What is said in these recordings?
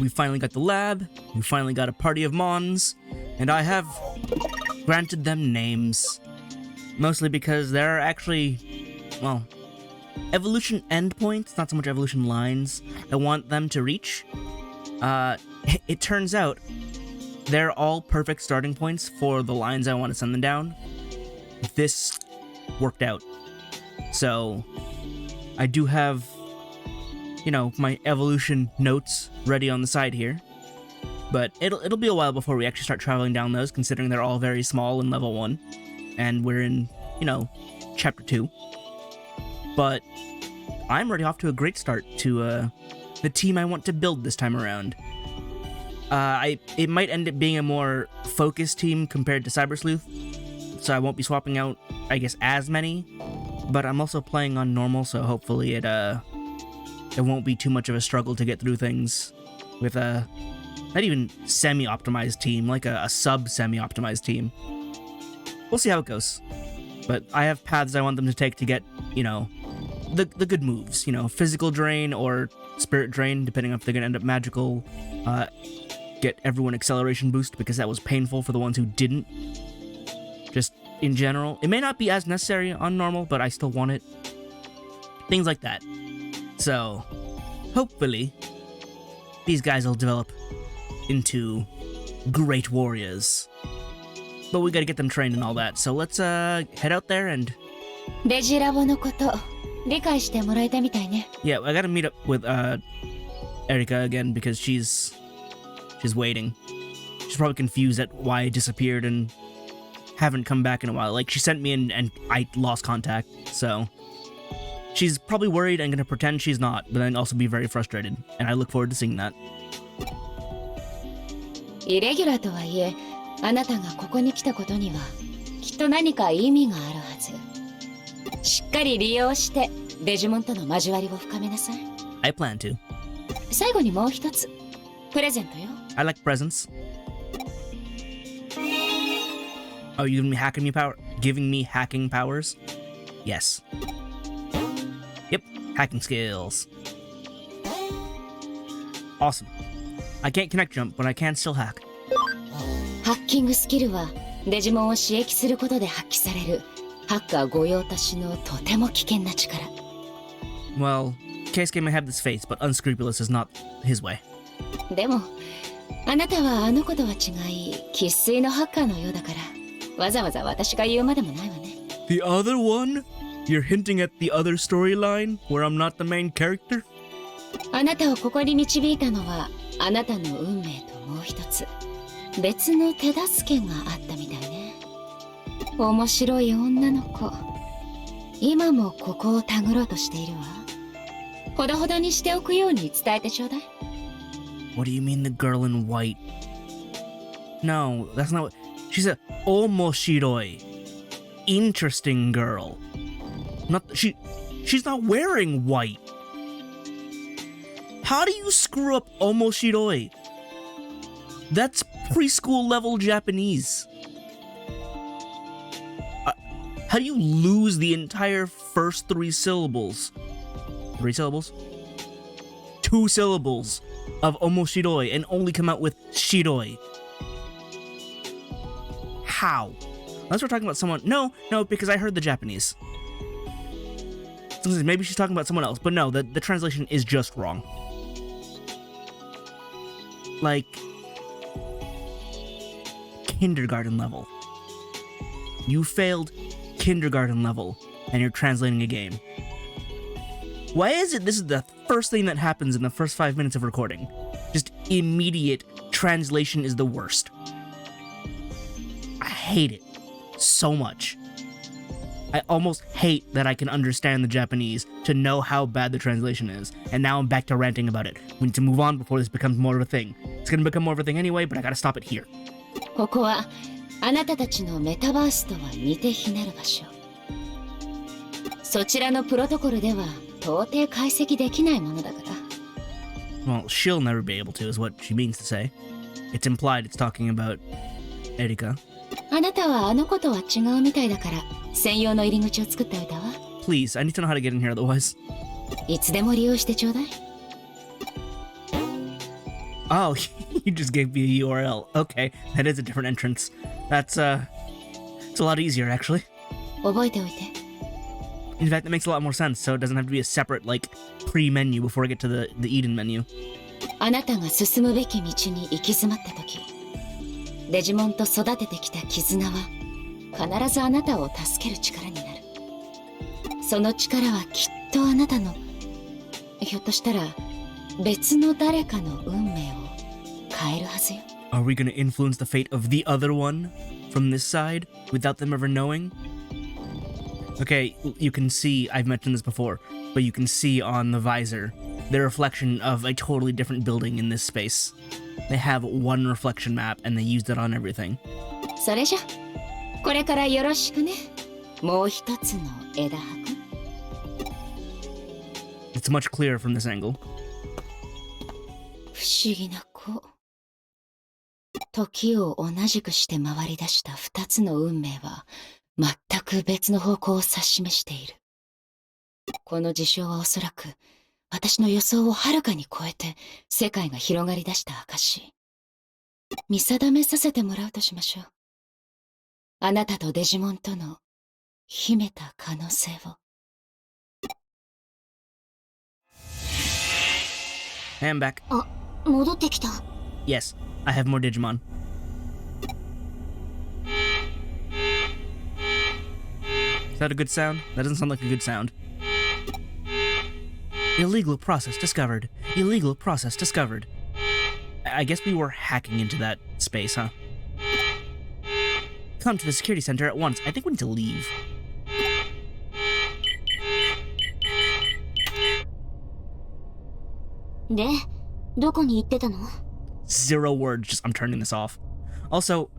We finally got the lab, we finally got a party of Mons, and I have granted them names. Mostly because there are actually, well, evolution endpoints, not so much evolution lines, I want them to reach. It turns out they're all perfect starting points for the lines I want to send them down. This worked out. So, I do have, my evolution notes ready on the side here. But it'll be a while before we actually start traveling down those, considering they're all very small in level 1. And we're in, chapter 2. But I'm already off to a great start to the team I want to build this time around. It might end up being a more focused team compared to Cyber Sleuth, so I won't be swapping out, I guess, as many. But I'm also playing on normal, so hopefully it won't be too much of a struggle to get through things with a not even semi-optimized team, like a sub-semi-optimized team. We'll see how it goes. But I have paths I want them to take to get, the good moves. Physical drain or spirit drain, depending if they're going to end up magical. Get everyone acceleration boost, because that was painful for the ones who didn't. Just in general. It may not be as necessary on normal, but I still want it. Things like that. So, hopefully, these guys will develop into great warriors. But we gotta get them trained and all that, so let's head out there and... Yeah, I gotta meet up with Erika again, because she's waiting. She's probably confused at why I disappeared and haven't come back in a while. Like, she sent me and I lost contact, so... She's probably worried and gonna pretend she's not, but then also be very frustrated, and I look forward to seeing that. イレギュラーとはいえ、あなたがここに来たことにはきっと何か意味があるはず。しっかり利用してデジモンとの交わりを深めなさい。I plan to. 最後にもう一つ、プレゼントよ。I like presents. Oh, you giving me hacking powers? Yes. Yep, hacking skills. Awesome. I can't connect jump, but I can still hack. ハッキングスキルはデジモンを刺激することで発揮されるハッカー御用達のとても危険な力。Well, Keisuke may have this face, but unscrupulous is not his way. でも、あなたはあの子とは違い生粋のハッカーのようだから、わざわざ私が言うまでもないわね。The other one? You're hinting at the other storyline where I'm not the main character? あなたをここに導いたのはあなたの運命ともう一つ別の手助けがあったみたいね。面白い女の子。今もここをたぐろうとしているわ。ほどほどにしておくように伝えてちょうだい。What do you mean the girl in white? No, that's not what... She's a omoshiroi. Interesting girl. She's not wearing white. How do you screw up omoshiroi? That's preschool level Japanese. How do you lose the entire first 3 syllables? 3 syllables? 2 syllables of omoshiroi and only come out with shiroi? How? Unless we're talking about someone... No, because I heard the Japanese. So maybe she's talking about someone else, but no, the translation is just wrong. Like... kindergarten level. You failed kindergarten level, and you're translating a game. Why is it this is the first thing that happens in the first 5 minutes of recording? Just immediate translation is the worst. I hate it so much. I almost hate that I can understand the Japanese to know how bad the translation is, and now I'm back to ranting about it. We need to move on before this becomes more of a thing. It's gonna become more of a thing anyway, but I gotta stop it here. ここはあなたたちのメタバースとは似て非なる場所。そちらのプロトコルでは到底解析できないものだから。Well, she'll never be able to, is what she means to say. It's implied it's talking about Erika. あなたはあの子とは違うみたいだから専用の入り口を作っておいたわ。Please, I need to know how to get in here otherwise. いつでも利用してちょうだい。Oh, you just gave me a URL. Okay, that is a different entrance. That's, it's a lot easier, actually. 覚えておいて。 In fact, that makes a lot more sense, so it doesn't have to be a separate, like, pre-menu before I get to the Eden menu. あなたが進むべき道に行き詰まった時、デジモンと育ててきた絆は必ずあなたを助ける力になる。その力はきっとあなたの、ひょっとしたら別の誰かの運命を変えるはずよ。 Are we gonna influence the fate of the other one from this side without them ever knowing? Okay, you can see, I've mentioned this before, but you can see on the visor the reflection of a totally different building in this space. They have one reflection map and they used it on everything. それじゃ、これからよろしくね。もう一つの枝葉くん。 It's much clearer from this angle. 不思議な子。時を同じくして回り出した二つの運命は全く別の方向を指し示している。この事象はおそらく私の予想をはるかに超えて世界が広がり出した証。見定めさせてもらうとしましょう。あなたとデジモンとの秘めた可能性を。 Hey, I'm back. あ、戻ってきた。 Yes, I have more Digimon. Is that a good sound? That doesn't sound like a good sound. Illegal process discovered. Illegal process discovered. I guess we were hacking into that space, huh? Come to the security center at once. I think we need to leave. Zero words, just I'm turning this off. Also,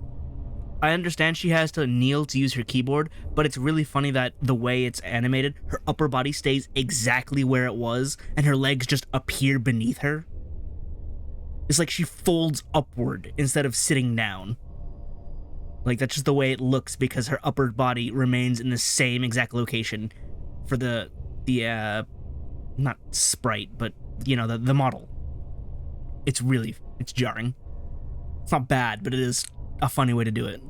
I understand she has to kneel to use her keyboard, but it's really funny that the way it's animated, her upper body stays exactly where it was, and her legs just appear beneath her. It's like she folds upward instead of sitting down. Like, that's just the way it looks because her upper body remains in the same exact location for the not sprite, but, you know, the model. It's jarring. It's not bad, but it is a funny way to do it.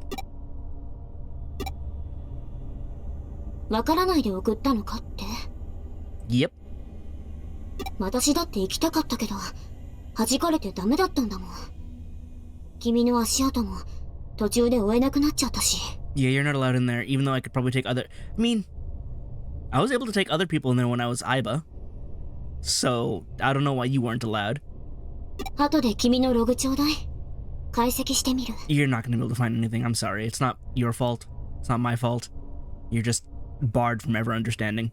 わからないで送ったのかって。 Yep. 私だって行きたかったけど、弾かれてダメだったんだもん。君の足跡も途中で追えなくなっちゃったし。 Yeah, you're not allowed in there, even though I could probably take other... I mean, I was able to take other people in there when I was Aiba. So, I don't know why you weren't allowed. 後で君のログちょうだい。解析してみる。 You're not gonna be able to find anything, I'm sorry. It's not your fault. It's not my fault. You're just barred from ever understanding.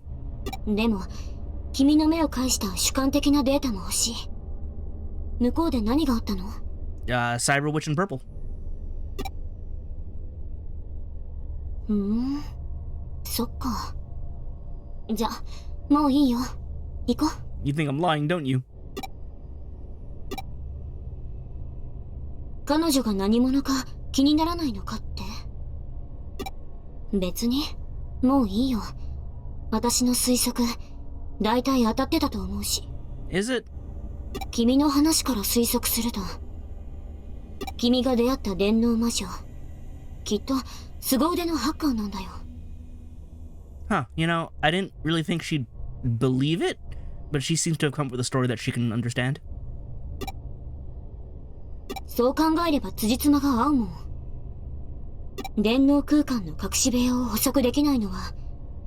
でも、君の目を介した主観的なデータも欲しい。向こうで何があったの？ Cyber Witch and Purple. そっか。じゃ、もういいよ。行こう。 You think I'm lying, don't you? 彼女が何者か気にならないのかって。別に、もういいよ。私の推測、大体当たってたと思うし。Is it? 君の話から推測すると、君が出会った電脳魔女、きっと凄腕のハッカーなんだよ。 Huh, you know, I didn't really think she'd believe it, but she seems to have come up with a story that she can understand. そう考えれば辻褄が合うもん。電脳空間の隠し部屋を捕捉できないのは、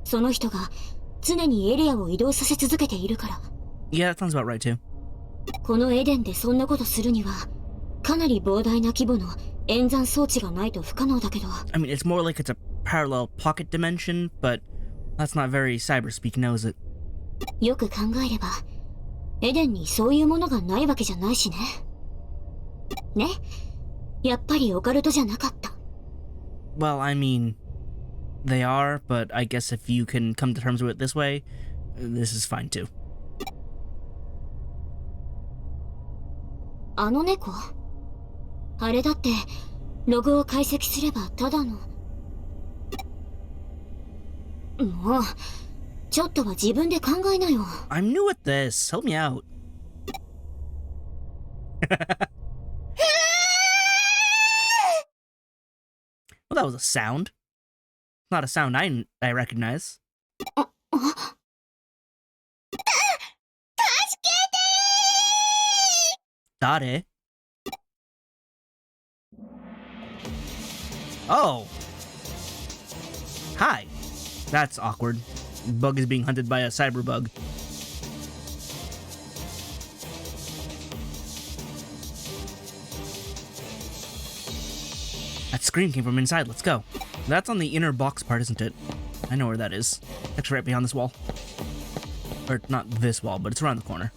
その人が常にエリアを移動させ続けているから。 Yeah, that sounds about right too. このエデンでそんなことするには、かなり膨大な規模の演算装置がないと不可能だけど。I mean, it's more like it's a parallel pocket dimension, but that's not very cyberspeak, knows it. よく考えれば、エデンにそういうものがないわけじゃないしね。ね、やっぱりオカルトじゃなかった。 Well, I mean, they are, but I guess if you can come to terms with it this way, this is fine too. あの猫？あれだって、ログを解析すればただの。もう、ちょっとは自分で考えなよ。 I'm new at this. Help me out. Well, that was a sound. Not a sound I recognize. Dare? Oh! Hi! That's awkward. Bug is being hunted by a cyber bug. That scream came from inside. Let's go. That's on the inner box part, isn't it? I know where that is. Actually, right behind this wall. Or not this wall, but it's around the corner.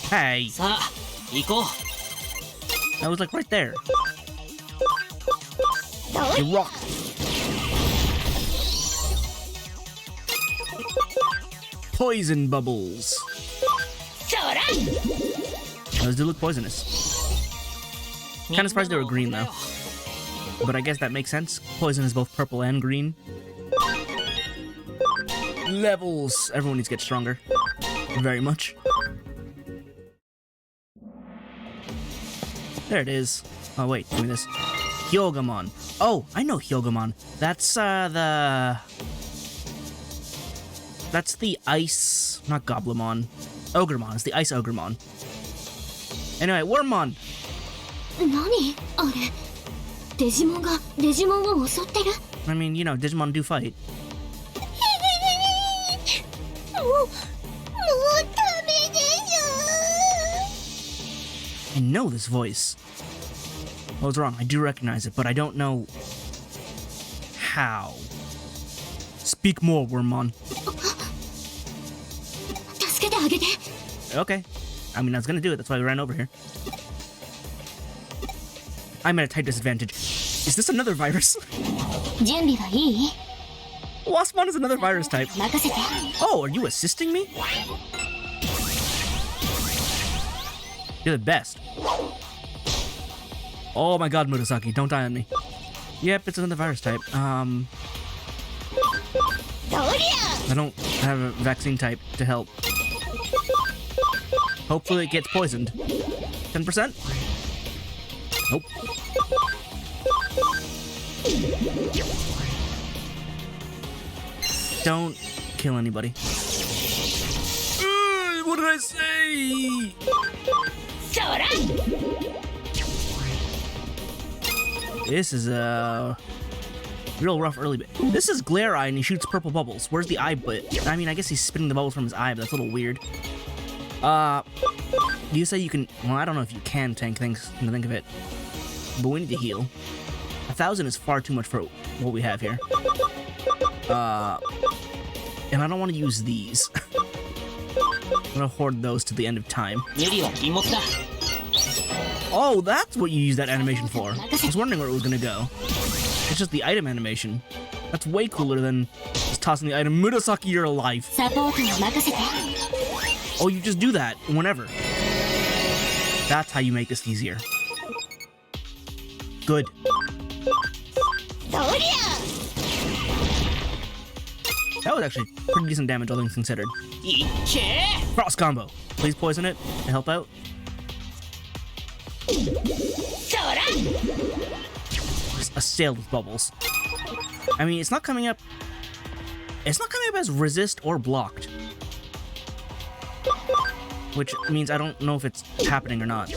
Hey! That was like right there. You rock! Poison bubbles! Those do look poisonous. Kinda surprised they were green though. But I guess that makes sense. Poison is both purple and green. Levels! Everyone needs to get stronger. Very much. There it is. Oh wait, give me this. Hyogomon. Oh, I know Hyogomon. That's the ice... not Goblimon. Ogremon. It's the ice Ogremon. Anyway, Wormmon! 何あれデジモンがデジモンを襲ってる I mean, you know, Digimon do fight. もうダメでしょ I know this voice. Well, it's wrong. I do recognize it, but I don't know... how. Speak more, Wormmon. 助けてあげて Okay. I mean, I was gonna do it. That's why we ran over here. I'm at a tight disadvantage. Is this another virus? 準備はいい Waspmon is another virus type. 任せて Oh, are you assisting me? You're the best. Oh my god, Murasaki, don't die on me. Yep, it's another virus type. I don't have a vaccine type to help. Hopefully it gets poisoned. 10%? Nope. Don't kill anybody. What did I say? This is a real rough early bit. This is Glare Eye and he shoots purple bubbles. Where's the eye bit? I mean, I guess he's spitting the bubbles from his eye, but that's a little weird. You say you can... well, I don't know if you can tank things, come to think of it. But we need to heal. 1,000 is far too much for what we have here. And I don't want to use these. I'm gonna hoard those to the end of time. Oh, that's what you use that animation for. I was wondering where it was gonna go. It's just the item animation. That's way cooler than just tossing the item. Murasaki, you're alive. Oh, you just do that whenever. That's how you make this easier. Good. That was actually pretty decent damage, all things considered. Cross combo. Please poison it to help out. Just assailed with bubbles. I mean, it's not coming up. It's not coming up as resist or blocked. Which means I don't know if it's happening or not.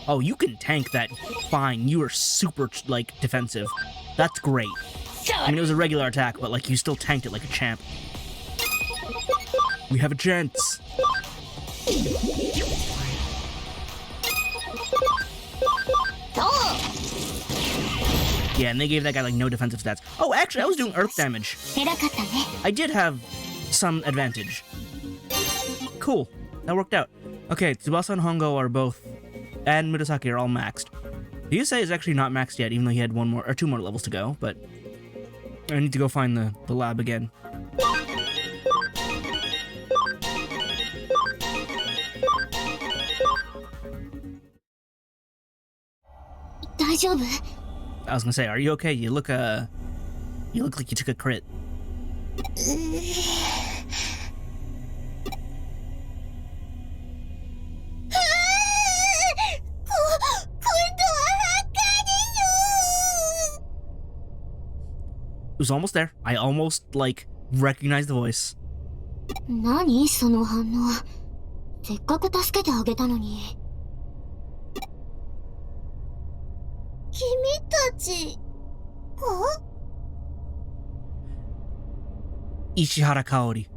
Oh, you can tank that fine. You are super, like, defensive. That's great. I mean, it was a regular attack, but, like, you still tanked it like a champ. We have a chance. Yeah, and they gave that guy, like, no defensive stats. Oh, actually, I was doing earth damage. I did have some advantage. Cool. That worked out. Okay, Tsubasa and Hongo are both... and Murasaki are all maxed. Ryusei is actually not maxed yet, even though he had 2 more levels to go, but... I need to go find the lab again. I was gonna say, are you okay? You look like you took a crit. was almost there. I almost, like, recognized the voice. 何その反応。せっかく助けてあげたのに。君たちが Ishihara Kaori.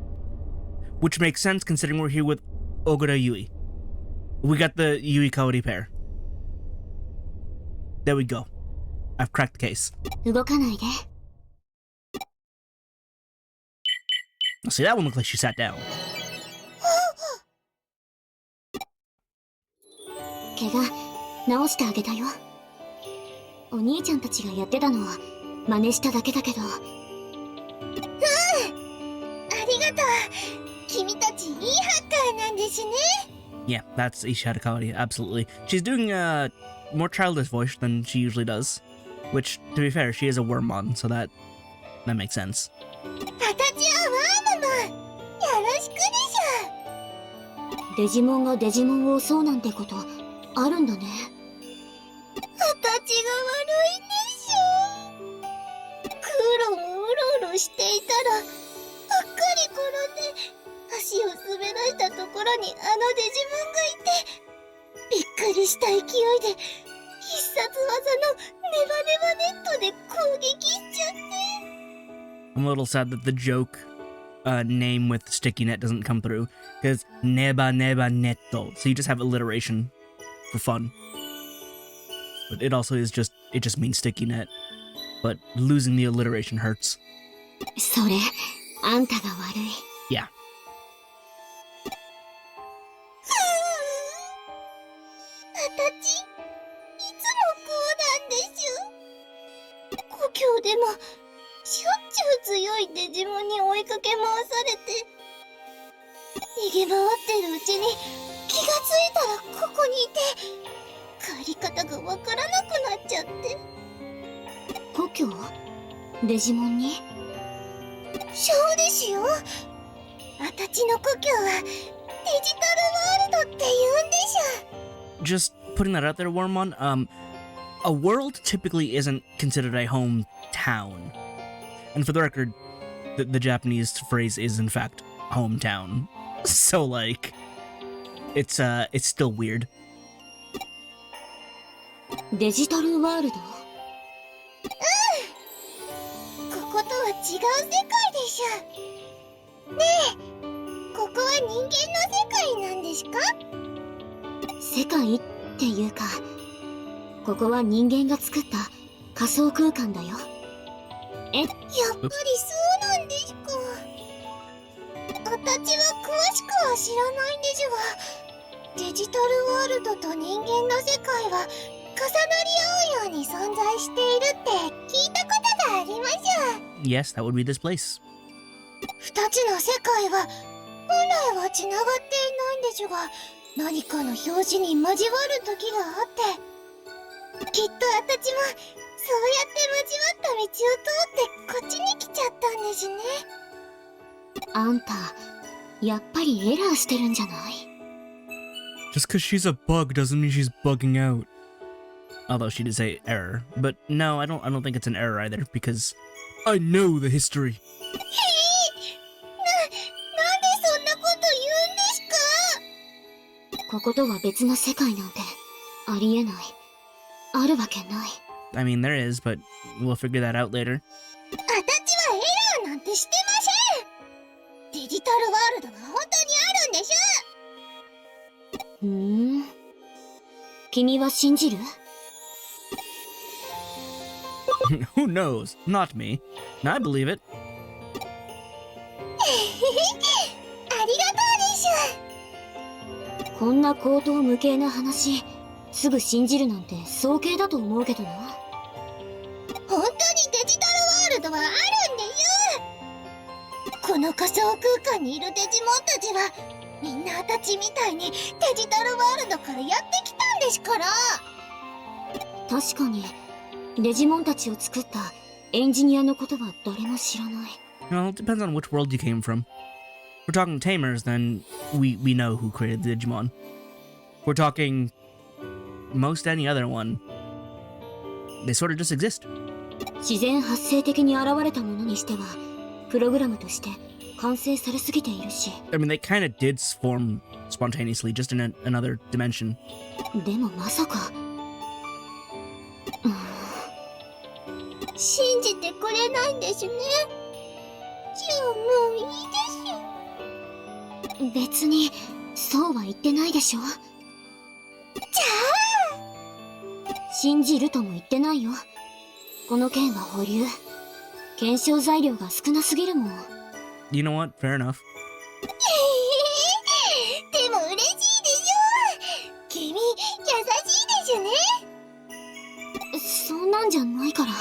Which makes sense considering we're here with Ogura Yui. We got the Yui Kaori pair. There we go. I've cracked the case. 動かないで。Now, see, that one looked like she sat down. 怪我治してあげたよ。お兄ちゃんたちがやってたのは真似しただけだけど。ありがとう。君たちいいハッカーなんですね。Yeah, that's Ishihara Kaori, absolutely. She's doing a more childish voice than she usually does. Which, to be fair, she is a Wormmon, so that makes sense. 私はワームモン。よろしくでしょ。デジモンがデジモンを襲うなんてことあるんだね。私が悪いんでしょ。クロもうろうろしていたらうっかり転んで足を滑らしたところにあのデジモンがいて、びっくりした勢いで必殺技のネバネバネットで攻撃しちゃって。I'm a little sad that the joke name with sticky net doesn't come through, because neba neba netto, so you just have alliteration for fun. But it also is just, it just means sticky net. But losing the alliteration hurts. それ、あんたが悪い。Yeah. 私、いつもこうなんでしょ。故郷でもしょっちゅう強いデジモンに追いかけ回されて、逃げ回ってるうちに気がついたらここにいて、帰り方がわからなくなっちゃって。故郷？デジモンに？そうですよ。私の故郷はデジタルワールドって言うんでしょ。Just putting that out there, Wormmon, a world typically isn't considered a hometown. And for the record, the Japanese phrase is in fact hometown. So like, it's still weird. デジタルワールド？こことは違う世界でしょ。ねえ、ここは人間の世界なんですか？世界っていうか、ここは人間が作った仮想空間だよ。やっぱりそうなんですか。私は詳しくは知らないんですが、デジタルワールドと人間の世界は重なり合うように存在しているって聞いたことがあります。Yes, that would be this place. 二つの世界は本来はつながっていないんですが、何かの拍子に交わる時があって、きっと私もそうやって交わった道を通ってこっちに来ちゃったんですね。あんた、やっぱりエラーしてるんじゃない？ Just because she's a bug doesn't mean she's bugging out. Although she did say error, but no, I don't think it's an error either because I know the history. なんでそんなこと言うんですか？こことは別の世界なんてありえない。あるわけない。I mean, there is, but we'll figure that out later. 私はエラーなんてしてません。デジタルワールドは本当にあるんでしょ。君は信じる？Who knows? Not me. I believe it. ありがとうでしょ。こんな荒唐無稽な話、すぐ信じるなんて早計だと思うけどな。本当にデジタルワールドはあるんでしょ。この仮想空間にいるデジモンたちはみんな私みたいにデジタルワールドからやってきたんですから。確かにデジモンたちを作ったエンジニアのことは誰も知らない。Well, it depends on which world you came from. If we're talking tamers, then we know who created the Digimon. If we're talking most any other one, they sort of just exist. 自然発生的に現れたものにしてはプログラムとして完成されすぎているし。 I mean, they kind of did form spontaneously, just in another dimension. でもまさか、信じてくれないんですね。じゃあもういいです。別にそうは言ってないでしょ。じゃあ信じるとも言ってないよ。この件は保留。検証材料が少なすぎるもん。 You know what? Fair enough. でも嬉しいでしょ。君優しいですね。そんなんじゃないから。でも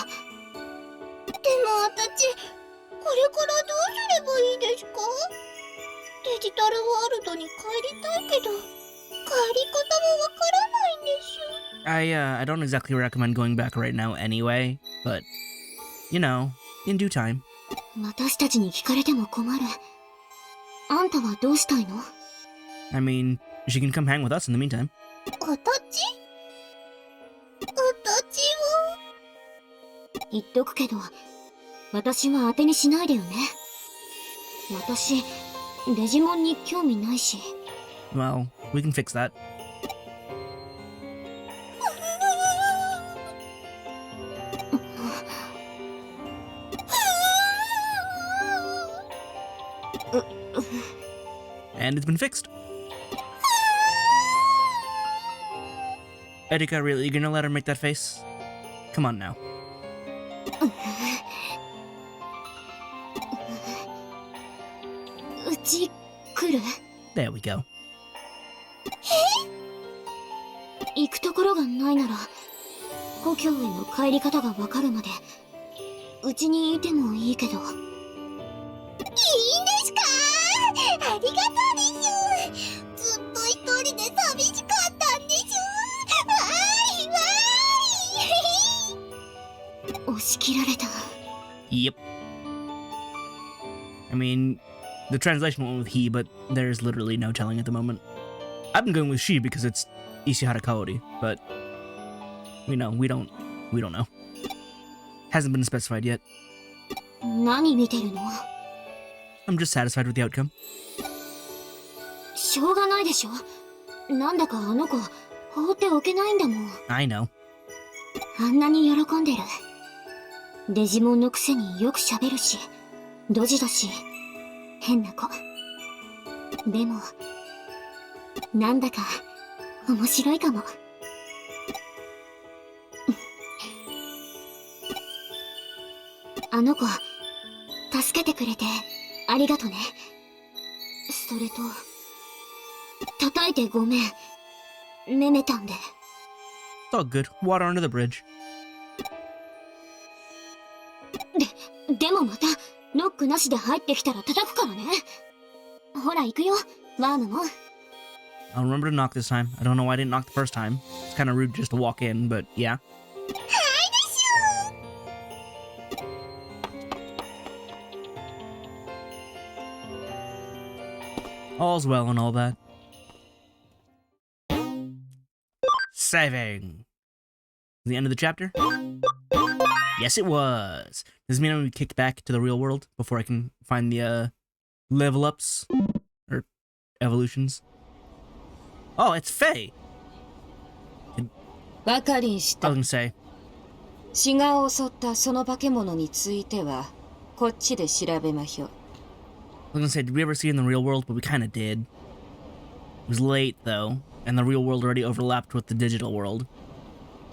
私これからどうすればいいですか？デジタルワールドに帰りたいけど帰り方もわからないんです。 I don't exactly recommend going back right now anyway, but, you know, in due time. 私たちに聞かれても困る。あんたはどうしたいの？ I mean, she can come hang with us in the meantime. 私は言っとくけど、私は当てにしないでよね。私デジモンに興味ないし。 Well, we can fix that. And it's been fixed. Erika, really, you gonna let her make that face? Come on now. うち来る？ There we go. 行くところがないなら故郷への帰り方がわかるまでうちにいてもいいけど。いいんですか？ありがとうです。ずっと一人で寂しかったんです。わーいわーい。押し切られた。 Yep. I mean, the translation went with he, but there's literally no telling at the moment. I've been going with she because it's Ishihara Kaori, but we don't know. Hasn't been specified yet. 何見てるの？ I'm just satisfied with the outcome. しょうがないでしょ。なんだかあの子放っておけないんだもん。 I know. あんなに喜んでる。デジモンのくせによく喋るし、ドジだし、変な子。でも、なんだか面白いかも。あの子、助けてくれてありがとね。それと、叩いてごめん。めめたんで。 It's all good. Water under the bridge. でもまたノックなしで入ってきたら叩くからね。ほら行くよ、ワームも。 I'll remember to knock this time. I don't know why I didn't knock the first time. It's kind of rude just to walk in, but yeah. はいでしょ。 All's well and all that. Saving. The end of the chapter? Yes, it was. Does this mean I'm gonna be kicked back to the real world before I can find the level ups or evolutions? Oh, it's Faye. わかりんし I た。 was gonna say. 死が襲ったその化け物についてはこっちで調べましょう。 I was gonna say, did we ever see it in the real world? But we kind of did. It was late though, and the real world already overlapped with the digital world.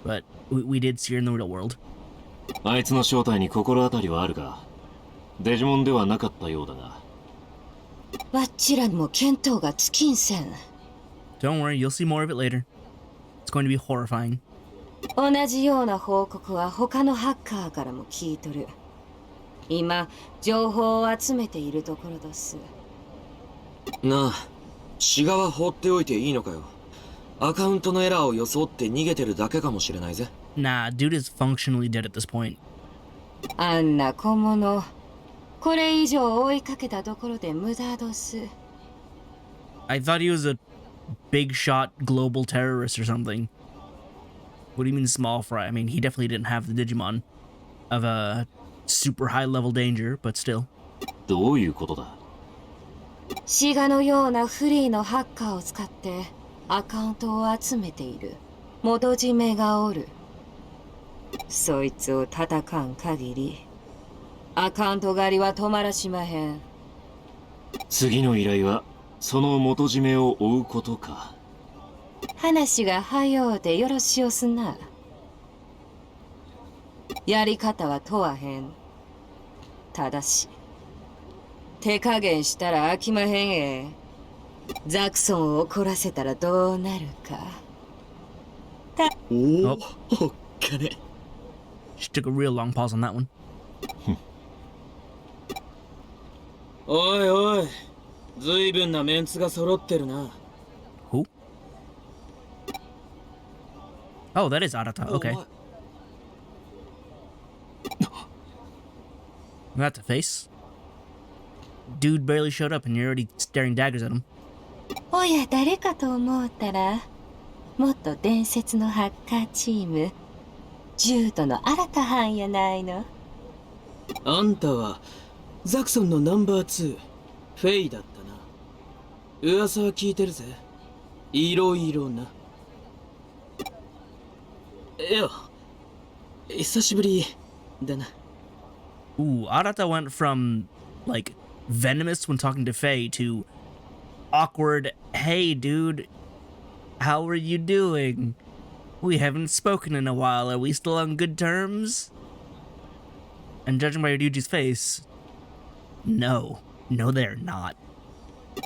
But we did see her in the real world. あいつの正体に心当たりはあるが、デジモンではなかったようだが。わっちらにも見当がつきんせん。 Don't worry, you'll see more of it later. It's going to be horrifying. 同じような報告は他のハッカーからも聞いとる。今、情報を集めているところです。なあ、シガは放っておいていいのかよ。アカウントのエラーを装って逃げてるだけかもしれないぜ。Nah, dude is functionally dead at this point. あんな小物、これ以上追いかけたところで無駄どす。 I thought he was a big shot global terrorist or something. What do you mean small fry? I mean, he definitely didn't have the Digimon. of a super high level danger, but still. どういうことだ？シガのようなフリーのハッカーを使ってアカウントを集めている元締めがおる。そいつを叩かん限りアカウント狩りは止まらしまへん。次の依頼はその元締めを追うことか。話が早うてよろしおすな。やり方は問わへん。ただし手加減したら飽きまへんえ。ザクソンを怒らせたらどうなるか。おお、おっかね。 She took a real long pause on that one. おいおい、ずいぶんなメンツが揃ってるな。Who? Oh, that is Arata. Okay. That's a face. Dude barely showed up and you're already staring daggers at him. おや誰かと思ったらもっと伝説のハッカーチームジュートの新た班やないの。あんたはザクソンのナンバー2フェイだったな。噂は聞いてるぜ。いろいろな。いや、久しぶりだな。Ooh, Arata went from, like, venomous when talking to Faye to awkward, hey, dude, how are you doing? We haven't spoken in a while. Are we still on good terms? And judging by Ryuji's face, no. No, they're not.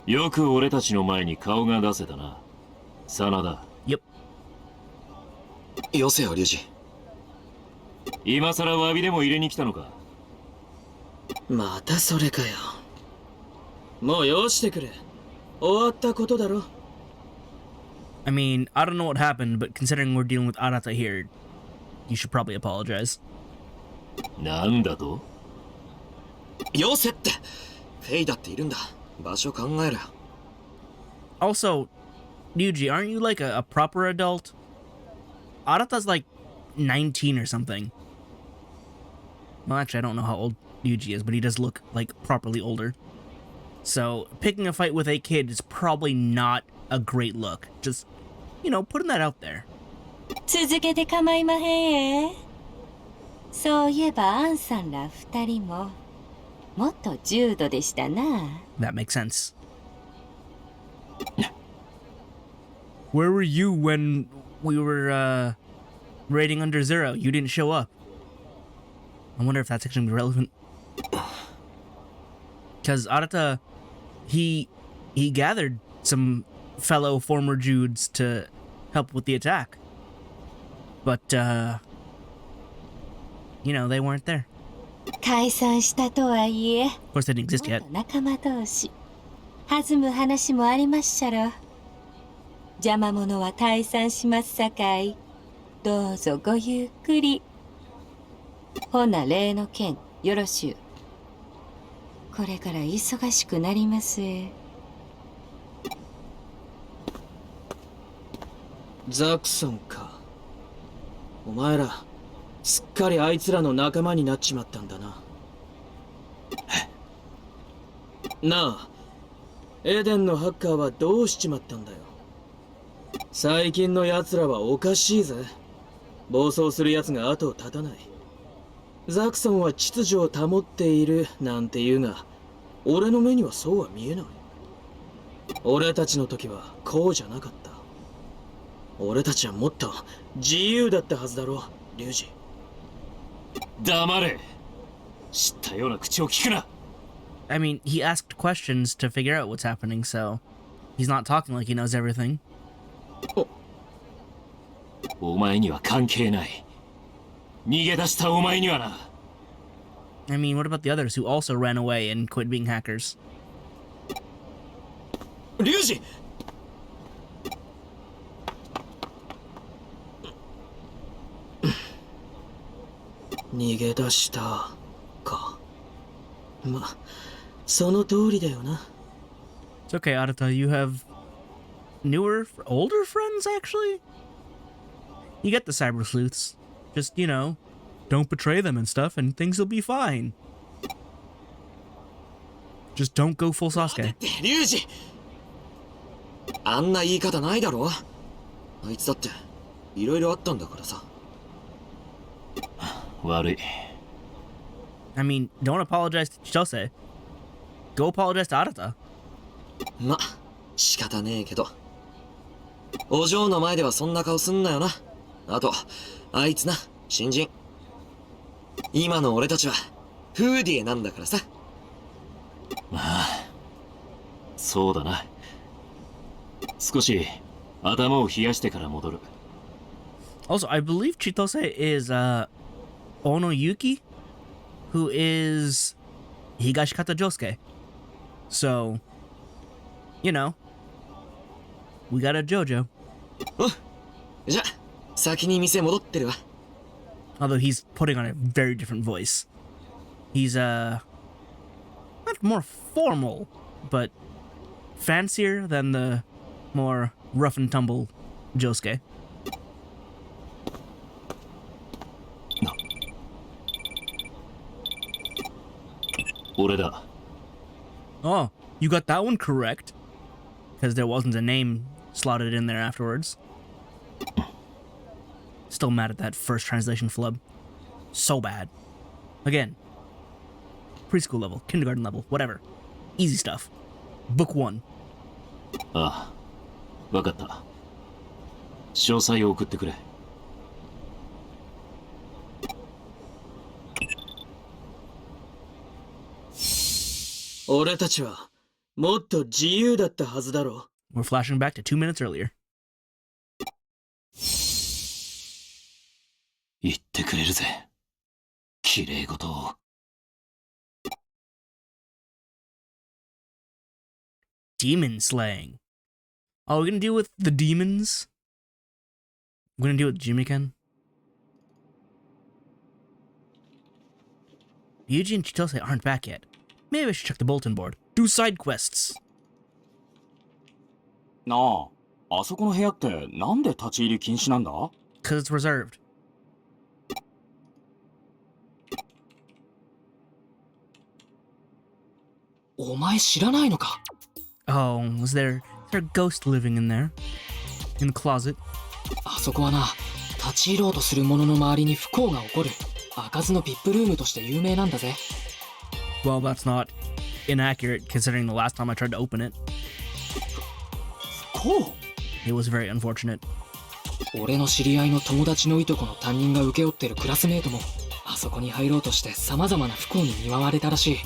よく俺たちの前に顔が出せたな。真田。Yep. よせよ、リュウジ。今さら詫びでも入れに来たのか。またそれかよ。もうよしてくれ。終わったことだろ。I mean, I don't know what happened, but considering we're dealing with Arata here, you should probably apologize. なんだと？よせって。フェイだっているんだ。場所考えろよ。Also, Ryuji, aren't you like a proper adult? Arata's like 19 or something. Well, actually, I don't know how old Ryuji is, but he does look like properly older. So, picking a fight with a kid is probably not a great look. Just, you know, putting that out there. 続けて構いまへんえ。そういえばアンさんら二人ももっと重度でしたな。That makes sense. Where were you when we were, raiding under Zero? You didn't show up. I wonder if that's actually relevant. Because Arata, he gathered some fellow former Judes to help with the attack. But, you know, they weren't there. 解散したとはいえ Of course, they didn't exist も yet. っと仲間同士弾む話もありまっしゃろ。邪魔者は退散しますさかい、どうぞごゆっくり。ほな例の件よろしゅう。これから忙しくなります。ザクソンか。お前らすっかりあいつらの仲間になっちまったんだな。なあ、エデンのハッカーはどうしちまったんだよ。最近の奴らはおかしいぜ。暴走する奴が後を絶たない。ザクソンは秩序を保っているなんて言うが、俺の目にはそうは見えない。俺たちの時はこうじゃなかった。俺たちはもっと自由だったはずだろ、リュウジ。黙れ。知ったような口を聞くな。I mean, he asked questions to figure out what's happening, so he's not talking like he knows everything. お前には関係ない。逃げ出したお前にはな。I mean, what about the others who also ran away and quit being hackers? リュウジ。逃げ出したか。ま、その通りだよな。It's okay, Arata. You have newer, older friends, actually? You get the cyber sleuths. Just, you know, don't betray them and stuff, and things will be fine. Just don't go full Sasuke. リュウジあんな言い方ないだろあいつだっていろいろあったんだからさ悪い。 I mean, don't apologize to Chitose. Go apologize to Arata. ま、仕方ねえけどお嬢の前ではそんな顔すんなよなあとあいつな新人今の俺たちはフーディエなんだからさまあ、そうだな。少し頭を冷やしてから戻る。 Also, I believe Chitose is Ono Yuki, who is Higashikata Josuke. So, you know, we got a JoJo. おじゃ先に店戻ってるわ Although he's putting on a very different voice. He's not more formal, but fancier than the more rough and tumble Josuke. 俺だ。 Oh, you got that one correct. Because there wasn't a name slotted in there afterwards. Still mad at that first translation flub. So bad. Again, preschool level, kindergarten level, whatever. Easy stuff. Book 1. ああ、わかった。詳細を送ってくれ。俺たちはもっと自由だったはずだろ We're flashing back to 2 minutes earlier. 言ってくれるぜ。綺麗事を。Demon slaying. Oh, we're gonna deal with the demons? We're gonna deal with Jimiken? Yuji and Chitose aren't back yet. Maybe I should check the bulletin board. Do side quests. なあ、あそこの部屋ってなんで立ち入り禁止なんだ？ Cause it's reserved. お前知らないのか Oh, is there a ghost living in there? In the closet? あそこはな、立ち入ろうとする者の周りに不幸が起こる開かずの VIP ルームとして有名なんだぜ。Well, that's not inaccurate considering the last time I tried to open it. こ It was very unfortunate. う俺の知り合いの友達のいとこの担任が請け負ってるクラスメートもあそこに入ろうとして様々な不幸に見舞われたらしい。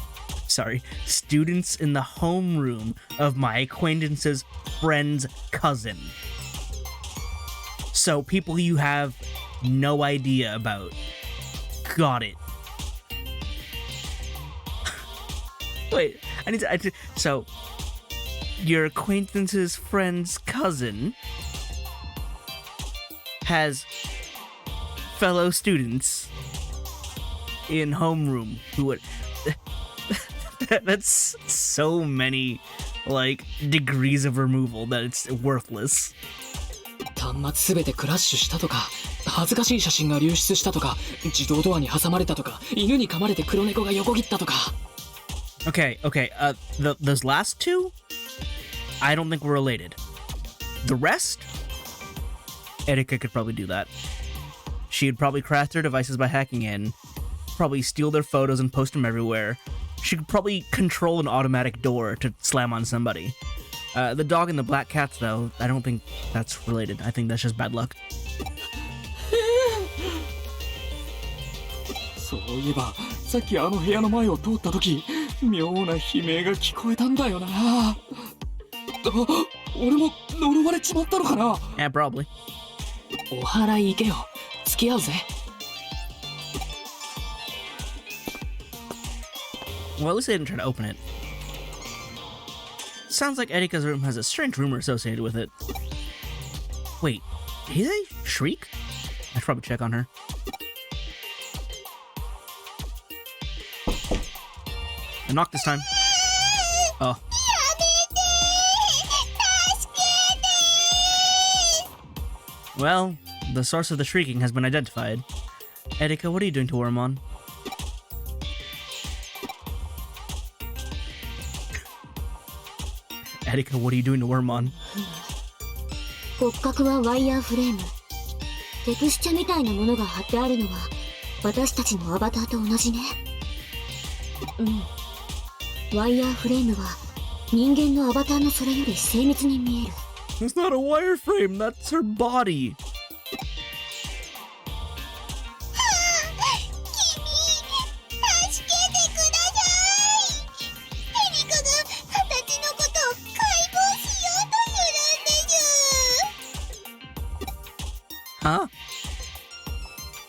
Sorry, students in the homeroom of my acquaintance's friend's cousin. So people you have no idea about. Got it. Wait, so your acquaintance's friend's cousin has fellow students in homeroom who would that's so many like degrees of removal that it's worthless. 端末すべてクラッシュしたとか、恥ずかしい写真が流出したとか、自動ドアに挟まれたとか、犬に噛まれて黒猫が横切ったとか。Okay, those last two, I don't think we're related. The rest, Erika could probably do that. She'd probably crash their devices by hacking in, probably steal their photos and post them everywhere. She could probably control an automatic door to slam on somebody. The dog and the black cats, though, I don't think that's related. I think that's just bad luck. そういえば、さっきあの部屋の前を通った時、妙な悲鳴が聞こえたんだよな。あ、俺も呪われちまったのかな？ Yeah, probably. お祓い行けよ。付き合うぜ。Well, at least they didn't try to open it. Sounds like Erika's room has a strange rumor associated with it. Wait, did they shriek? I should probably check on her. I knocked this time. Oh. Well, the source of the shrieking has been identified. Erika, what are you doing to Wormmon? Erika, what are you doing to Wormmon? 骨格はワイヤーフレーム。テクスチャみたいなものが貼ってあるのは私たちのアバターと同じね。ワイヤーフレームは人間のアバターのそれより精密に見える。 It's not a wireframe, that's her body. は Huh?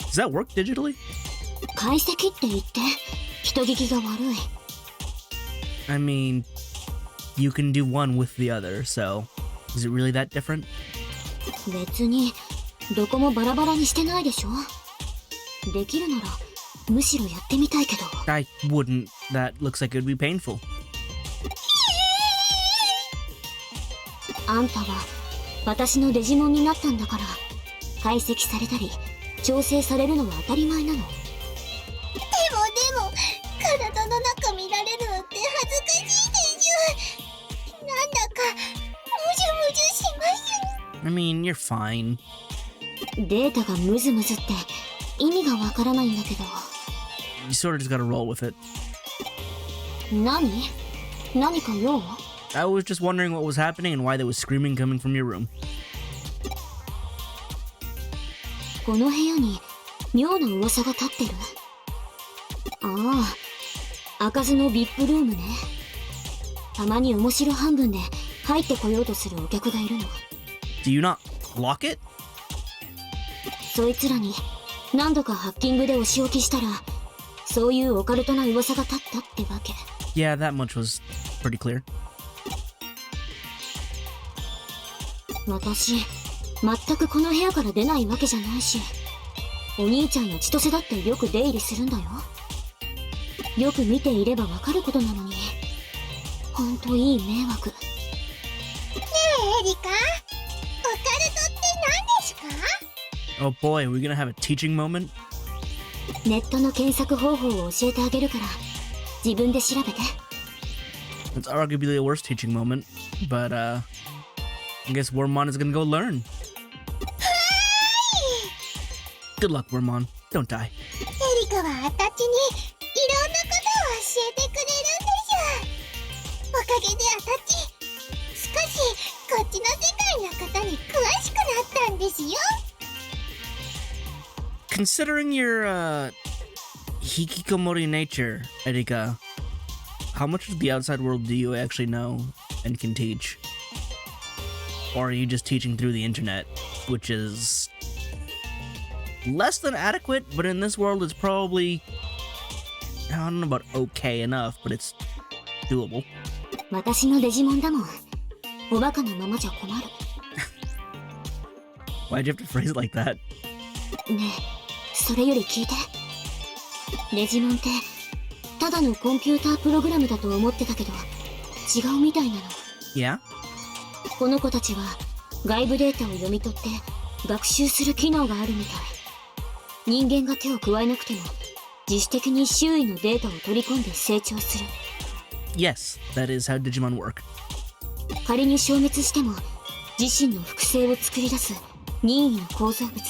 Does that work digitally? 解析って言って人聞きが悪い。 I mean, you can do one with the other, so is it really that different? 別にどこもバラバラにしてないでしょ。できるならむしろやってみたいけど。 I wouldn't. That looks like it would be painful. あんたは私のデジモンになったんだから、解析されたり調整されるのは当たり前なの。でも体の中見られるのって恥ずかしいでしょ。なんだかムジュムジュします。 I mean, you're fine. データがムズムズって意味がわからないんだけど。 You sort of just gotta roll with it. 何か用？ I was just wondering what was happening and why there was screaming coming from your room. この部屋に妙な噂が立ってる。ああ、開かずの VIP ルームね。たまに面白半分で入ってこようとするお客がいるの。 Do you not lock it? そいつらに何度かハッキングでお仕置きしたら、そういうオカルトな噂が立ったってわけ。 Yeah, that much was pretty clear. 私全くこの部屋から出ないわけじゃないし、お兄ちゃんや千歳だってよく出入りするんだよ。よく見ていればわかることなのに、ほんといい迷惑。ねえエリカ、オカルトって何ですか？ Oh boy, are we gonna have a teaching moment? ネットの検索方法を教えてあげるから自分で調べて。 It's arguably a worse teaching moment, but I guess Wormmon is gonna go learn. Good luck, Wormmon. Don't die. エリカはあたちにいろんなことを教えてくれるんですよ。おかげであたち少しこっちの世界のことに詳しくなったんですよ。 Considering your hikikomori nature, Erika, how much of the outside world do you actually know and can teach? Or are you just teaching through the internet, which is less than adequate, but in this world it's probably, I don't know about okay enough, but it's doable. 私のデジモンだもん。おバカなままじゃ困る。 Why'd you have to phrase it like that? ねえ、それより聞いて。デジモンってただのコンピュータープログラムだと思ってたけど違うみたいなの。 Yeah? この子たちは外部データを読み取って学習する機能があるみたい。人間が手を加えなくても自主的に周囲のデータを取り込んで成長する。 Yes, that is how Digimon work. 仮に消滅しても自身の複製を作り出す任意の構造物、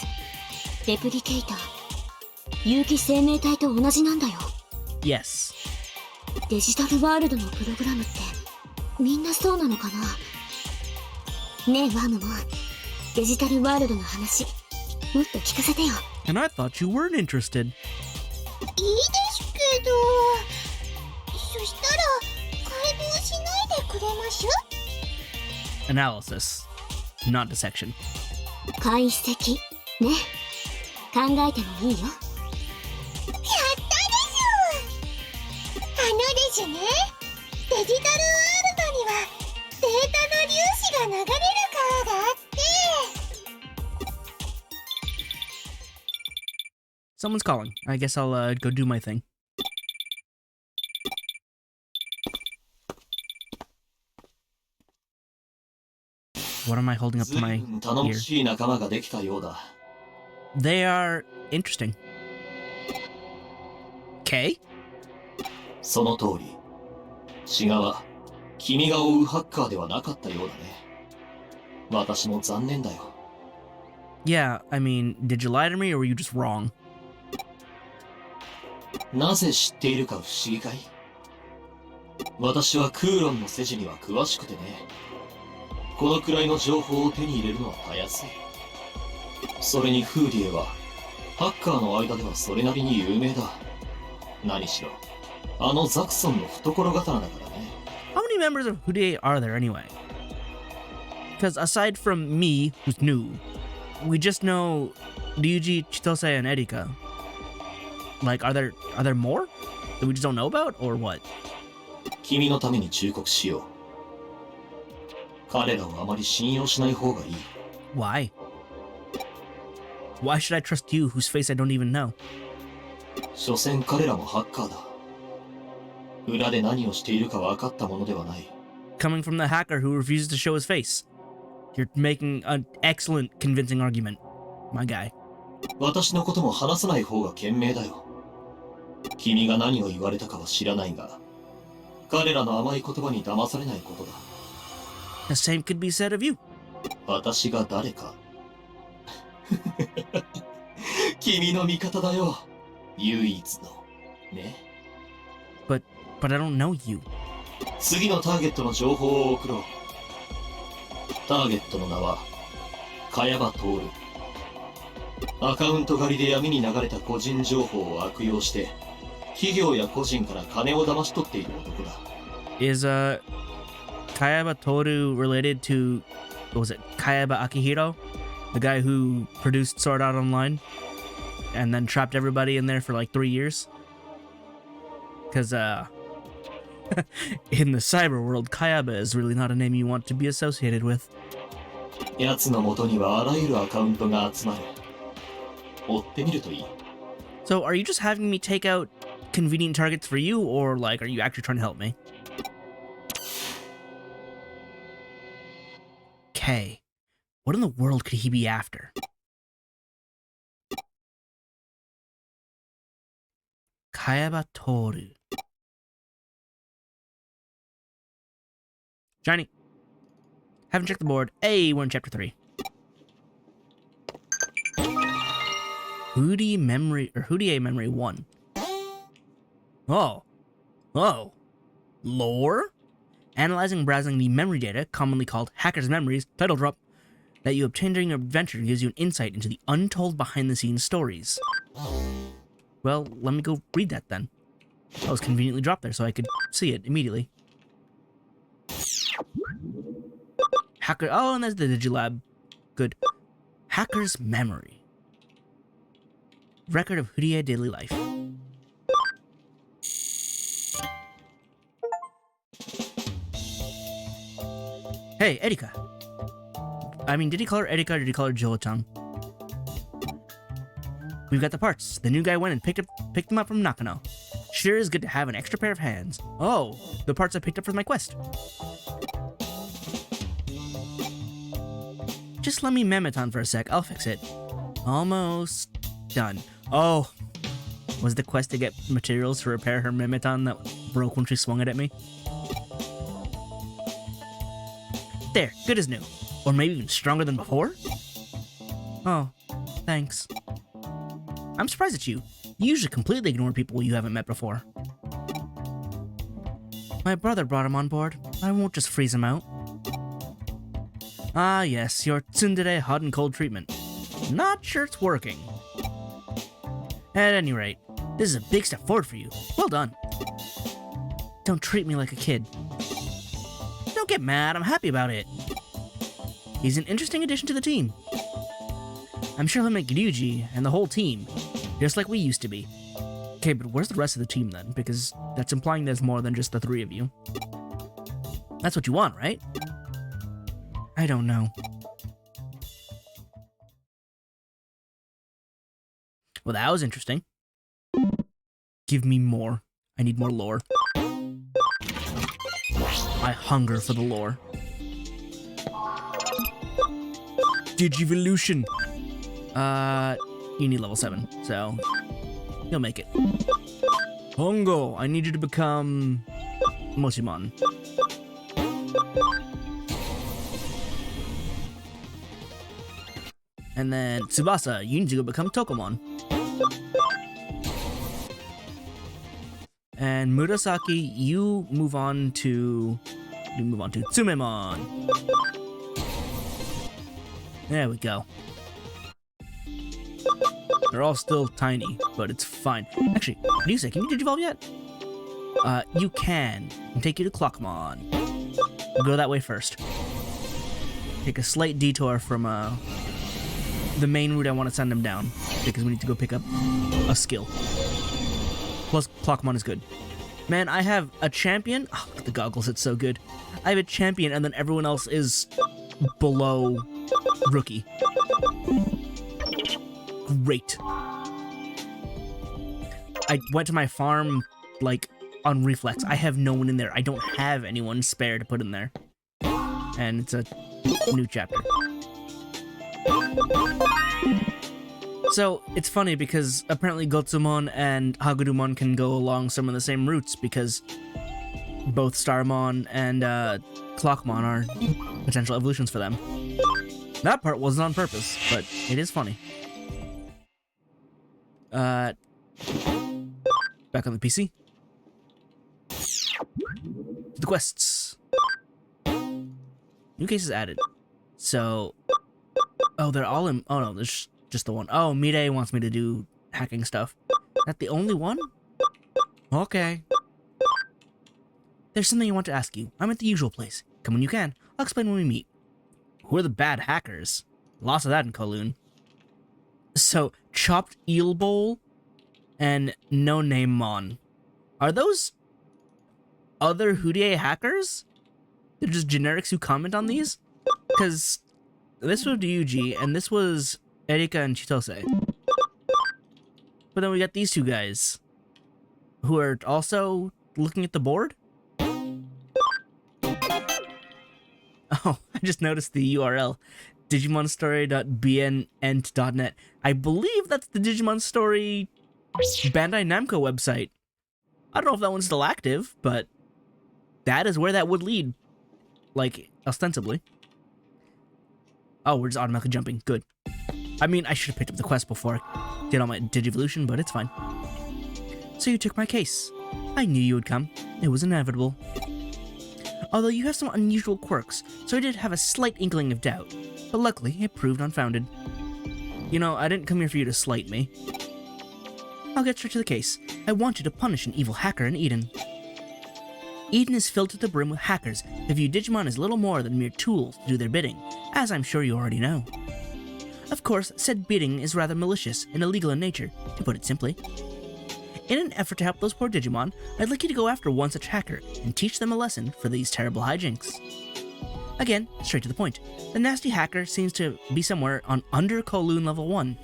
レプリケーター、有機生命体と同じなんだよ。 Yes. デジタルワールドのプログラムってみんなそうなのかな。ねえワームもデジタルワールドの話もっと聞かせてよ。 And I thought you weren't interested. いいですけど、そしたら解剖しないでくれます？ Analysis, not dissection. 解析ね、考えてもいいよ。やったです。ですね、デジタルワールドにはデータの粒子が流れる川があって。 Someone's calling. I guess I'll go do my thing. What am I holding up to my 頼も ear? しい仲間ができたようだ。 They are interesting. K? その通り。志賀は、君が追うハッカーではなかったようだね。私も残念だよ。Yeah, I mean, did you lie to me or were you just wrong? なぜ知っているか不思議かい？私はクーロンの世辞には詳しくてね。このくらいの情報を手に入れるのはたやすい。それにフーディエは、ハッカーの間ではそれなりに有名だ。何しろ、あのザクソンの懐刀だからね。How many members of Houdier are there anyway? Because aside from me, who's new, we just know Ryuji, Chitose, and Erika. Like, are there more that we just don't know about, or what? 君のために忠告しよう。彼らをあまり信用しない方がいい。Why? Why should I trust you, whose face I don't even know? 所詮彼らもハッカーだ。裏で何をしているか分かったものではない。Coming from the hacker who refuses to show his face. You're making an excellent, convincing argument, my guy. 私のことも話さない方が賢明だよ。君が何を言われたかは知らないが、彼らの甘い言葉に騙されないことだ。The same could be said of you. 私が誰か君の味方だよ。唯一の。ね。But I don't know you. 次のターゲットの情報を送ろう。ターゲットの名は、茅場徹。アカウント狩りで闇に流れた個人情報を悪用して、企業や個人から金を騙し取っている男だ。Is Kayaba Toru related to, what was it, Kayaba Akihiro? The guy who produced Sword Art Online and then trapped everybody in there for like 3 years? Because, in the cyber world, Kayaba is really not a name you want to be associated with. 奴の元にはあらゆるアカウントが集まる。追ってみるといい。So, are you just having me take out convenient targets for you, or like, are you actually trying to help me? K. What in the world could he be after? Kayaba Toru. Johnny. Haven't checked the board. Hey, we're in chapter 3. Houdier Memory 1. Oh. Lore? Analyzing and browsing the memory data, commonly called Hacker's Memories, title drop, that you obtain during your adventure gives you an insight into the untold behind-the-scenes stories. Well, let me go read that then. That was conveniently dropped there so I could see it immediately. Hacker... Oh, and there's the Digilab. Good. Hacker's Memory. Record of Houdier daily life. Hey, Erika. I mean, did he call her Erika or did he call her Jo-chan? We've got the parts. The new guy went and picked them up from Nakano. Sure is good to have an extra pair of hands. Oh, the parts I picked up for my quest. Just let me Memeton for a sec. I'll fix it. Almost done. Oh, was the quest to get materials to repair her Memeton that broke when she swung it at me? There, good as new. Or maybe even stronger than before? Oh, thanks. I'm surprised at you. You usually completely ignore people you haven't met before. My brother brought him on board. I won't just freeze him out. Ah yes, your tsundere hot and cold treatment. Not sure it's working. At any rate, this is a big step forward for you. Well done. Don't treat me like a kid. Don't get mad, I'm happy about it. He's an interesting addition to the team. I'm sure he'll make Ryuji and the whole team just like we used to be. Okay, but where's the rest of the team then? Because that's implying there's more than just the 3 of you. That's what you want, right? I don't know. Well, that was interesting. Give me more. I need more lore. I hunger for the lore. Digivolution. You need level 7, so you'll make it. Hongo, I need you to become Moshimon. And then Tsubasa, you need to go become Tokomon. And Murasaki, you move on to Tsumemon. There we go. They're all still tiny, but it's fine. Actually, Ryusei, can you Digivolve yet? You can. I'll take you to Clockmon. We'll go that way first. Take a slight detour from the main route I want to send him down, because we need to go pick up a skill. Plus, Clockmon is good. Man, I have a champion. Oh, look at the goggles, it's so good. I have a champion, and then everyone else is below rookie. Great. I went to my farm, like, on reflex. I have no one in there. I don't have anyone spare to put in there. And it's a new chapter. So, it's funny because apparently Gotsumon and Hagurumon can go along some of the same routes because both Starmon and Clockmon are potential evolutions for them. That part wasn't on purpose, but it is funny. Back on the PC. The quests. New cases added. So, oh, they're all in. Oh no, there's just the one. Oh, Mide wants me to do hacking stuff. Is that the only one? Okay. There's something I want to ask you. I'm at the usual place. Come when you can. I'll explain when we meet. Who are the bad hackers? Lots of that in Kowloon. So, Chopped Eel Bowl and No Name Mon. Are those other Hudie hackers? They're just generics who comment on these? Because this was Ryuji, and this was Erika and Chitose. But then we got these two guys, who are also looking at the board? Oh, I just noticed the URL. digimonstory.bnent.net. I believe that's the Digimon Story Bandai Namco website. I don't know if that one's still active, but that is where that would lead. Like, ostensibly. Oh, we're just automatically jumping. Good. I mean, I should have picked up the quest before I did all my Digivolution, but it's fine. So you took my case. I knew you would come. It was inevitable. Although you have some unusual quirks, so I did have a slight inkling of doubt. But luckily, it proved unfounded. You know, I didn't come here for you to slight me. I'll get straight to the case. I want you to punish an evil hacker in Eden. Eden is filled to the brim with hackers that view Digimon as little more than mere tools to do their bidding, as I'm sure you already know. Of course, said bidding is rather malicious and illegal in nature, to put it simply. In an effort to help those poor Digimon, I'd like you to go after one such hacker and teach them a lesson for these terrible hijinks. Again, straight to the point. The nasty hacker seems to be somewhere on under Kowloon level 1.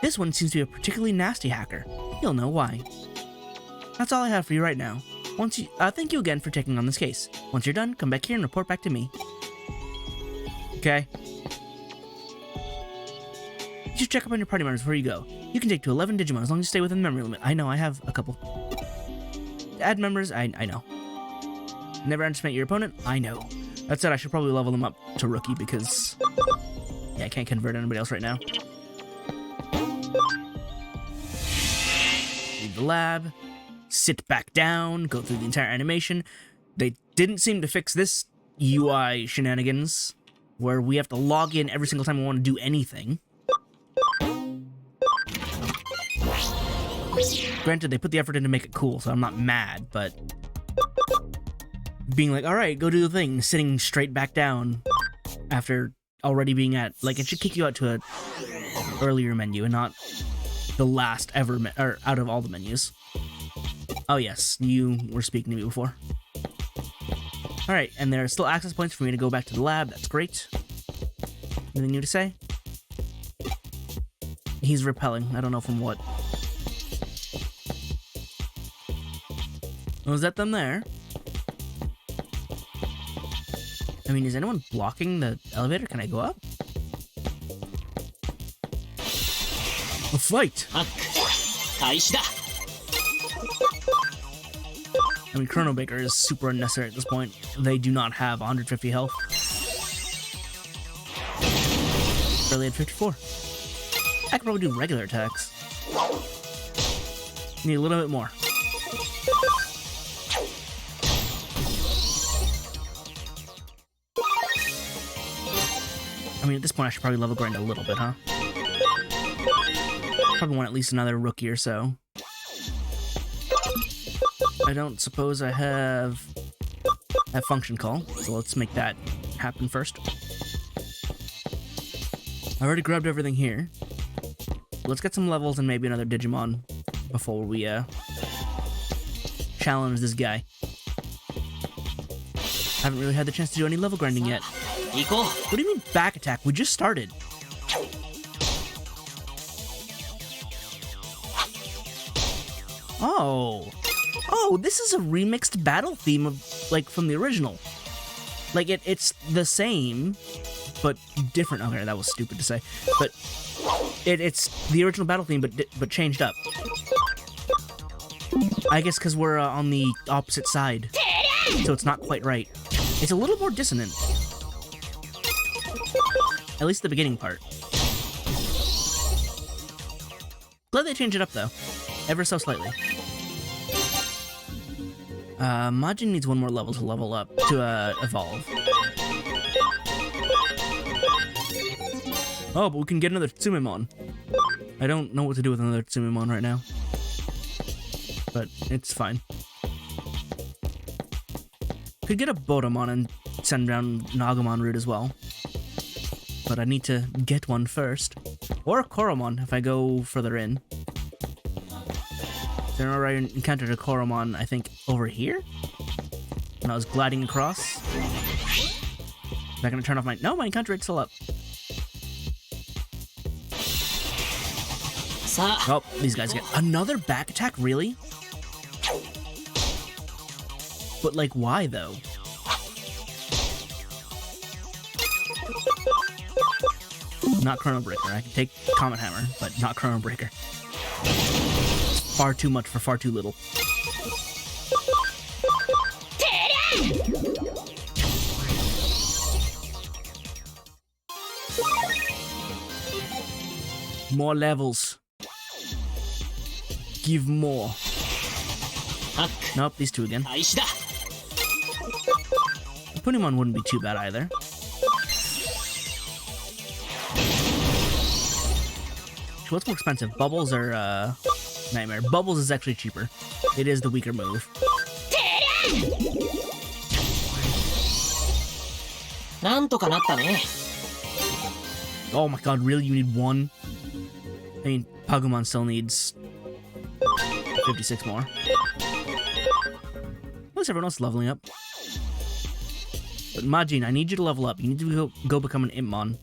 This one seems to be a particularly nasty hacker. You'll know why. That's all I have for you right now. Thank you again for taking on this case. Once you're done, come back here and report back to me. Okay. You should check up on your party members before you go. You can take to 11 Digimon as long as you stay within the memory limit. I know, I have a couple. Add members, I know. Never underestimate your opponent, I know. That said, I should probably level them up to rookie because... yeah, I can't convert anybody else right now. Leave the lab. Sit back down, go through the entire animation. They didn't seem to fix this UI shenanigans, where we have to log in every single time we want to do anything. Granted, they put the effort in to make it cool, so I'm not mad, but... being like, alright, go do the thing, sitting straight back down after already being at... like, it should kick you out to a earlier menu and not the last ever, or out of all the menus. Oh yes, you were speaking to me before. Alright, and there are still access points for me to go back to the lab, that's great. Anything new to say? He's repelling, I don't know from what. Was that them there? I mean, is anyone blocking the elevator? Can I go up? A fight! I mean, Chrono Breaker is super unnecessary at this point. They do not have 150 health. Barely at 54. I could probably do regular attacks. Need a little bit more. I mean, at this point, I should probably level grind a little bit, huh? Probably want at least another rookie or so. I don't suppose I have a function call, so let's make that happen first. I already grabbed everything here. Let's get some levels and maybe another Digimon before we challenge this guy. Haven't really had the chance to do any level grinding yet. What do you mean back attack? We just started. Oh, this is a remixed battle theme of, like, from the original. Like, it's the same, but different. Okay, that was stupid to say. But it's the original battle theme, but changed up. I guess because we're on the opposite side, so it's not quite right. It's a little more dissonant. At least the beginning part. Glad they changed it up, though. Ever so slightly. Majin needs one more level to level up, to evolve. Oh, but we can get another Tsumemon. I don't know what to do with another Tsumemon right now. But it's fine. Could get a Botamon and send down an Agumon route as well. But I need to get one first. Or a Koromon if I go further in. So I remember I encountered a Koromon, I think, over here? When I was gliding across. Is that gonna turn off my... No, my encounter rate's still up. Oh, these guys get another back attack, really? But, like, why, though? Not Chrono Breaker. I can take Comet Hammer, but not Chrono Breaker. Far too much for far too little. More levels. Give more. Nope, these two again. Punimon wouldn't be too bad either. So what's more expensive? Bubbles or Nightmare? Bubbles is actually cheaper. It is the weaker move. Oh my god, really? You need one? I mean, Pagumon still needs 56 more. At least everyone else is leveling up. But Majin, I need you to level up. You need to go become an Impmon.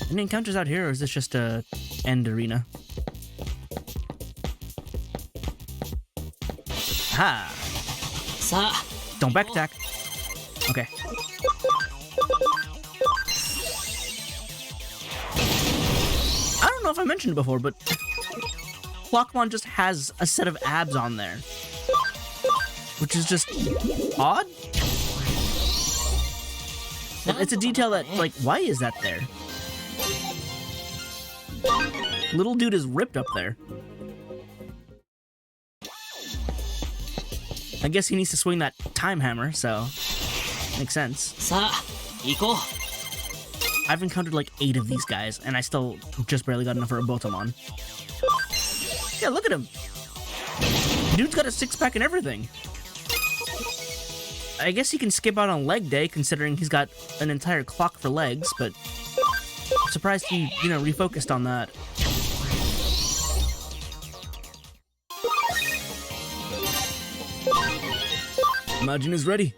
Any encounters out here, or is this just a end arena? Ha! Don't back attack. Okay. I don't know if I mentioned it before, but Clockmon just has a set of abs on there. Which is just odd. It's a detail that, like, why is that there? Little dude is ripped up there. I guess he needs to swing that time hammer, so makes sense. I've encountered like 8 of these guys, and I still just barely got enough for a Botamon. Yeah, look at him. Dude's got a 6-pack and everything. I guess he can skip out on leg day, considering he's got an entire clock for legs, but I'm surprised he, refocused on that. Majin is ready.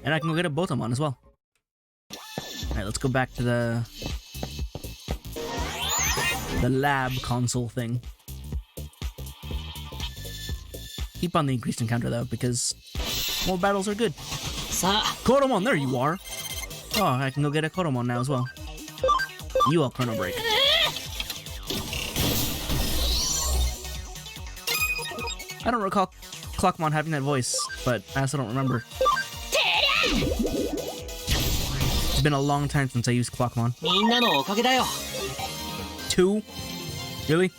And I can go get a Botamon as well. Alright, let's go back to the lab console thing. Keep on the increased encounter though, because more battles are good. Koromon, there you are! Oh, I can go get a Koromon now as well. You all Chrono Break. I don't recall Clockmon having that voice, but I also don't remember. It's been a long time since I used Clockmon. みんなのおかげだよ。 2? Really?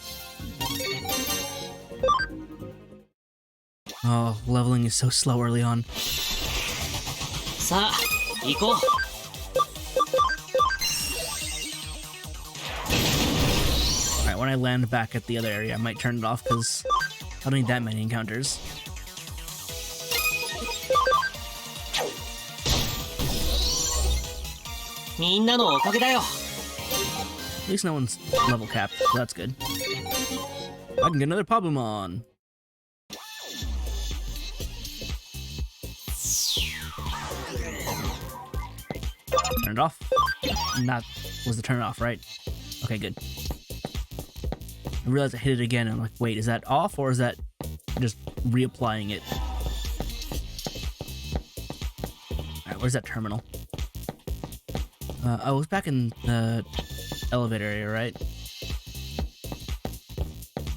Oh, leveling is so slow early on. さあ、行こう。 Alright, when I land back at the other area, I might turn it off because I don't need that many encounters. At least no one's level capped, so that's good. I can get another Pabumon. Turn it off. That was the turn it off, right? Okay, good. I realized I hit it again and I'm like, wait, is that off or is that just reapplying it? Alright, where's that terminal? I was back in the elevator area, right?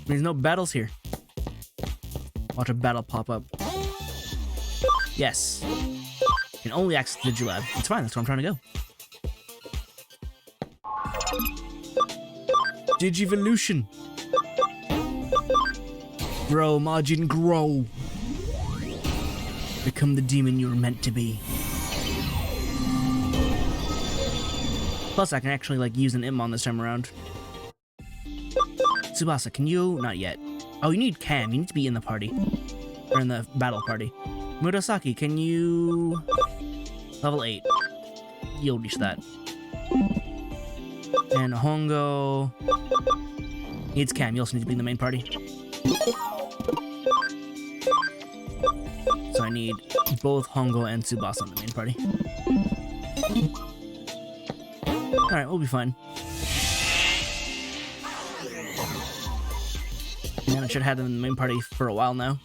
There's no battles here. Watch a battle pop up. Yes. You can only access the Digilab. It's fine, that's where I'm trying to go. Digivolution. Grow, Majin, grow. Become the demon you were meant to be. Plus, I can actually, like, use an Immon this time around. Tsubasa, can you? Not yet. Oh, you need Cam. You need to be in the party. Or in the battle party. Murasaki, can you... Level 8. You'll reach that. And Hongo... Needs Cam. You also need to be in the main party. So I need both Hongo and Tsubasa in the main party. Alright, we'll be fine. Man, I should have had them in the main party for a while now.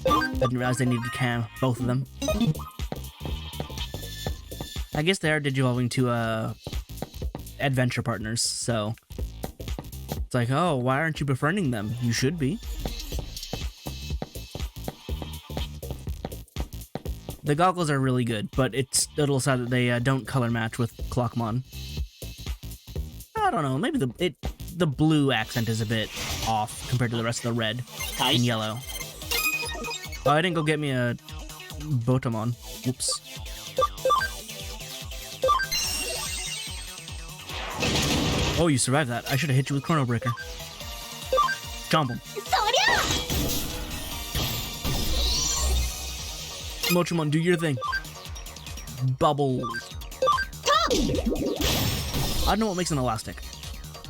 I didn't realize they needed to Cam both of them. I guess they are digivolving to adventure partners, so it's like, oh, why aren't you befriending them? You should be. The goggles are really good, but it's a little sad that they don't color match with Clockmon. I don't know, maybe the blue accent is a bit off compared to the rest of the red and yellow. Oh, I didn't go get me a Botamon. Whoops. Oh, you survived that. I should have hit you with Chrono Breaker. Jump him. Mochimon, do your thing. Bubbles. I don't know what makes an elastic.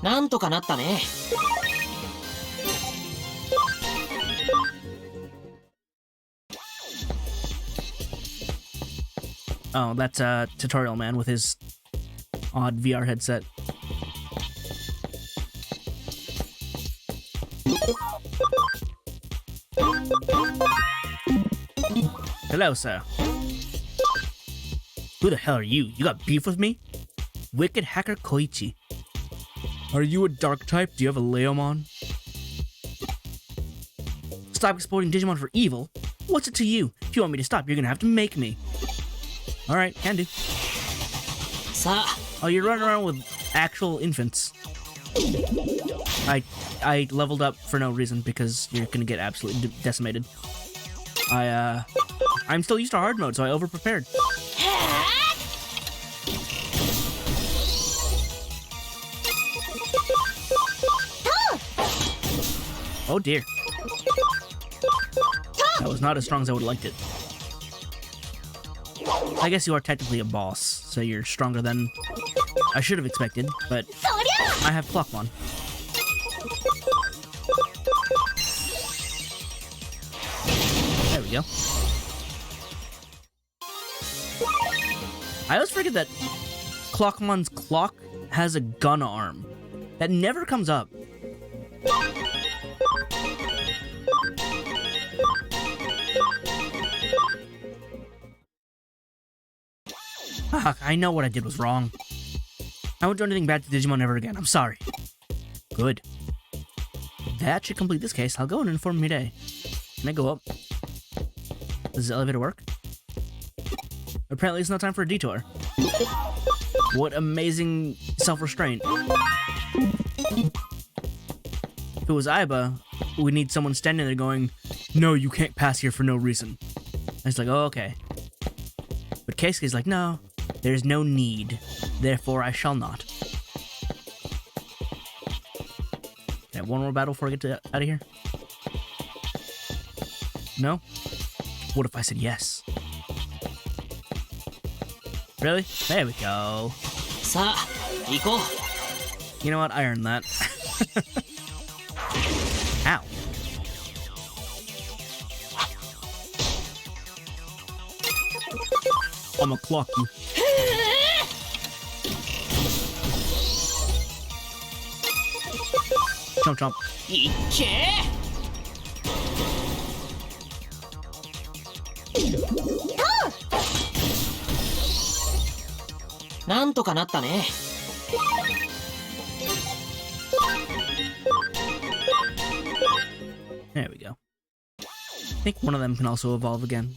なんとかなったね。 Oh, that's Tutorial Man with his odd VR headset. Hello, sir. Who the hell are you? You got beef with me? Wicked Hacker Koichi. Are you a dark type? Do you have a Leomon? Stop exploiting Digimon for evil? What's it to you? If you want me to stop, you're gonna have to make me. Alright, can do. Oh, you're running around with actual infants. I leveled up for no reason because you're gonna get absolutely decimated. I'm still used to hard mode, so I overprepared. Oh dear. That was not as strong as I would have liked it. I guess you are technically a boss, so you're stronger than I should have expected, but I have Clockmon. There we go. I always forget that Clockmon's clock has a gun arm. That never comes up. I know what I did was wrong. I won't do anything bad to Digimon ever again. I'm sorry. Good. That should complete this case. I'll go and inform Mirei. Can I go up? Does the elevator work? Apparently it's not time for a detour. What amazing self-restraint. If it was Aiba, we need someone standing there going, no, you can't pass here for no reason. And it's like, oh, okay. But Keisuke's like, no, there's no need. Therefore, I shall not. Can I have one more battle before I get out of here? No? What if I said yes? Really? There we go. さあ行こう You know what? I earned that. Ow. I'm a clock you. Chomp chomp. いっけなんとかなったね There we go. I think one of them can also evolve again.